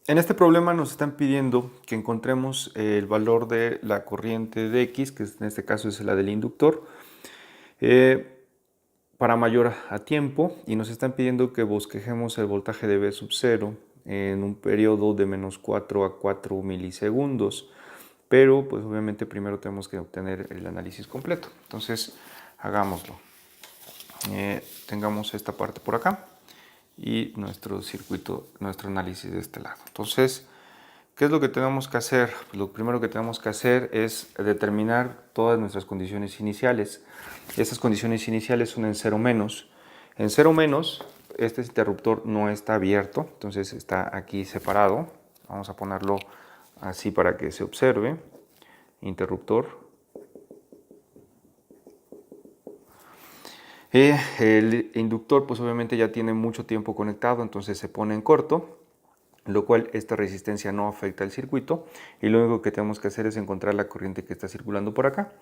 En este problema nos están pidiendo que encontremos el valor de la corriente de X, que en este caso es la del inductor, para mayor a tiempo, y nos están pidiendo que bosquejemos el voltaje de V sub 0 en un periodo de -4 a 4 milisegundos, pero pues obviamente primero tenemos que obtener el análisis completo. Entonces hagámoslo. Tengamos esta parte por acá y nuestro circuito, nuestro análisis de este lado. Entonces, ¿qué es lo que tenemos que hacer? Lo primero que tenemos que hacer es determinar todas nuestras condiciones iniciales. Estas condiciones iniciales son en 0 menos. En 0 menos, este interruptor no está abierto, entonces está aquí separado. Vamos a ponerlo así para que se observe. Interruptor. El inductor pues obviamente ya tiene mucho tiempo conectado, entonces se pone en corto, lo cual esta resistencia no afecta al circuito, y lo único que tenemos que hacer es encontrar la corriente que está circulando por acá.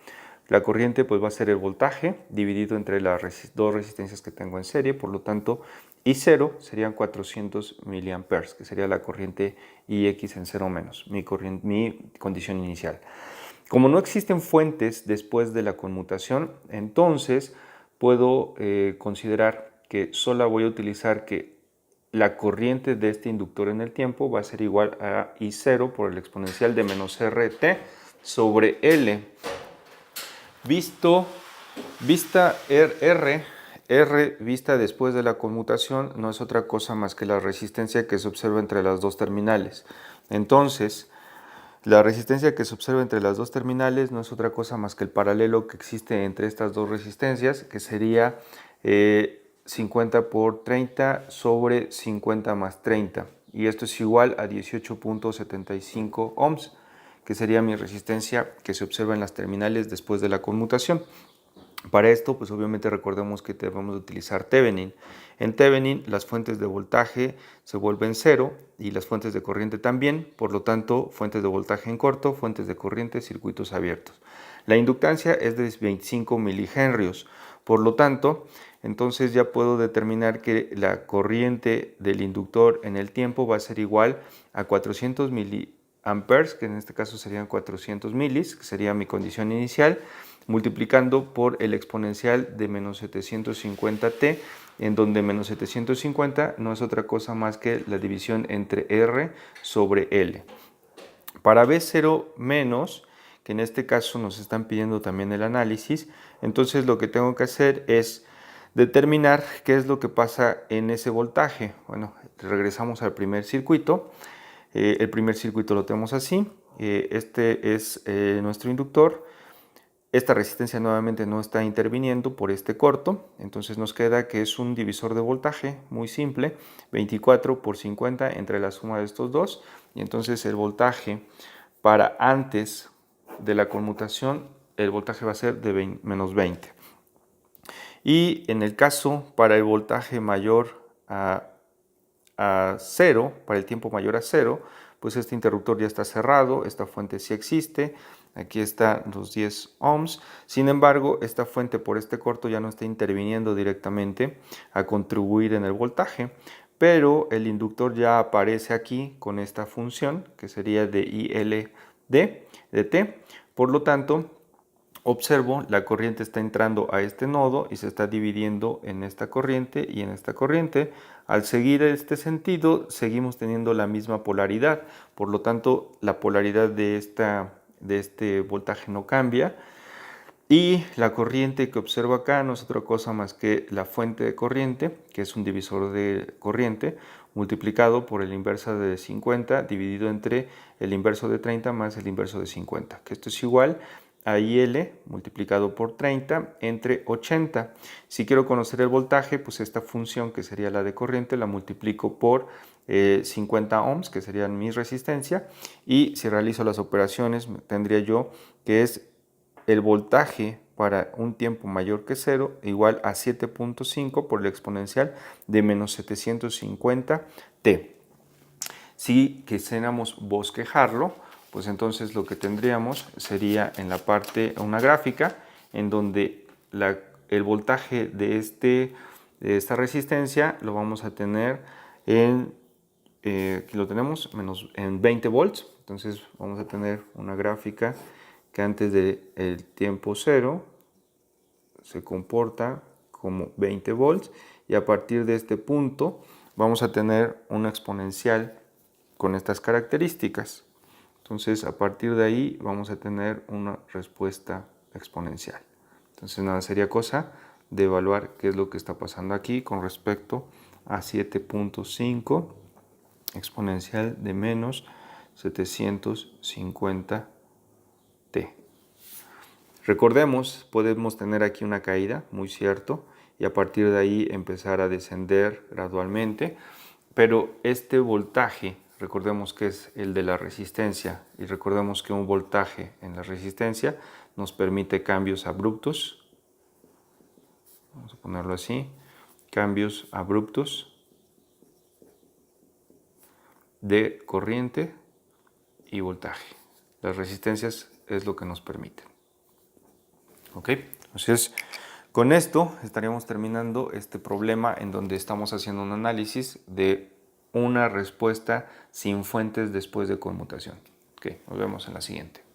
La corriente pues va a ser el voltaje dividido entre las dos resistencias que tengo en serie, por lo tanto I0 serían 400 miliamperes, que sería la corriente IX en 0 menos, mi condición inicial. Como no existen fuentes después de la conmutación, entonces puedo considerar que solo voy a utilizar que la corriente de este inductor en el tiempo va a ser igual a I0 por el exponencial de menos RT sobre L. Vista R vista después de la conmutación no es otra cosa más que la resistencia que se observa entre las dos terminales. Entonces, la resistencia que se observa entre las dos terminales no es otra cosa más que el paralelo que existe entre estas dos resistencias, que sería 50 por 30 sobre 50 más 30. Y esto es igual a 18.75 ohms, que sería mi resistencia que se observa en las terminales después de la conmutación. Para esto, pues obviamente recordemos que debemos utilizar Thevenin. En Thevenin las fuentes de voltaje se vuelven cero y las fuentes de corriente también, por lo tanto, fuentes de voltaje en corto, fuentes de corriente, circuitos abiertos. La inductancia es de 25 milihenrios, por lo tanto, entonces ya puedo determinar que la corriente del inductor en el tiempo va a ser igual a 400 miliamperes, que en este caso serían 400 milis, que sería mi condición inicial, multiplicando por el exponencial de menos 750t, en donde menos 750 no es otra cosa más que la división entre R sobre L. Para B0 menos, que en este caso nos están pidiendo también el análisis, entonces lo que tengo que hacer es determinar qué es lo que pasa en ese voltaje. Bueno, regresamos al primer circuito. El primer circuito lo tenemos así. Este es nuestro inductor. Esta resistencia nuevamente no está interviniendo por este corto, entonces nos queda que es un divisor de voltaje muy simple, 24 por 50 entre la suma de estos dos, y entonces el voltaje para antes de la conmutación, el voltaje va a ser de menos 20. Y en el caso para el voltaje mayor a 0, para el tiempo mayor a 0, pues este interruptor ya está cerrado, esta fuente sí existe, aquí están los 10 ohms, sin embargo esta fuente por este corto ya no está interviniendo directamente a contribuir en el voltaje, pero el inductor ya aparece aquí con esta función que sería de ILD de T, por lo tanto observo, la corriente está entrando a este nodo y se está dividiendo en esta corriente y en esta corriente. Al seguir este sentido, seguimos teniendo la misma polaridad. Por lo tanto, la polaridad de este voltaje no cambia. Y la corriente que observo acá no es otra cosa más que la fuente de corriente, que es un divisor de corriente, multiplicado por el inverso de 50 dividido entre el inverso de 30 más el inverso de 50, que esto es igual a IL multiplicado por 30 entre 80. Si quiero conocer el voltaje, pues esta función que sería la de corriente la multiplico por 50 ohms, que sería mi resistencia, y si realizo las operaciones tendría yo que es el voltaje para un tiempo mayor que 0 igual a 7.5 por el exponencial de menos 750 t. Si quisiéramos bosquejarlo, pues entonces lo que tendríamos sería en la parte una gráfica en donde el voltaje de esta resistencia lo vamos a tener en aquí lo tenemos, en 20 volts. Entonces vamos a tener una gráfica que antes del tiempo cero se comporta como 20 volts y a partir de este punto vamos a tener una exponencial con estas características. Entonces a partir de ahí vamos a tener una respuesta exponencial. Entonces nada, sería cosa de evaluar qué es lo que está pasando aquí con respecto a 7.5 exponencial de menos 750t. Recordemos, podemos tener aquí una caída, muy cierto, y a partir de ahí empezar a descender gradualmente, pero este voltaje, recordemos que es el de la resistencia, y recordemos que un voltaje en la resistencia nos permite cambios abruptos, vamos a ponerlo así, cambios abruptos de corriente y voltaje. Las resistencias es lo que nos permiten. ¿Ok? Entonces, con esto estaríamos terminando este problema en donde estamos haciendo un análisis de una respuesta sin fuentes después de conmutación. Ok, nos vemos en la siguiente.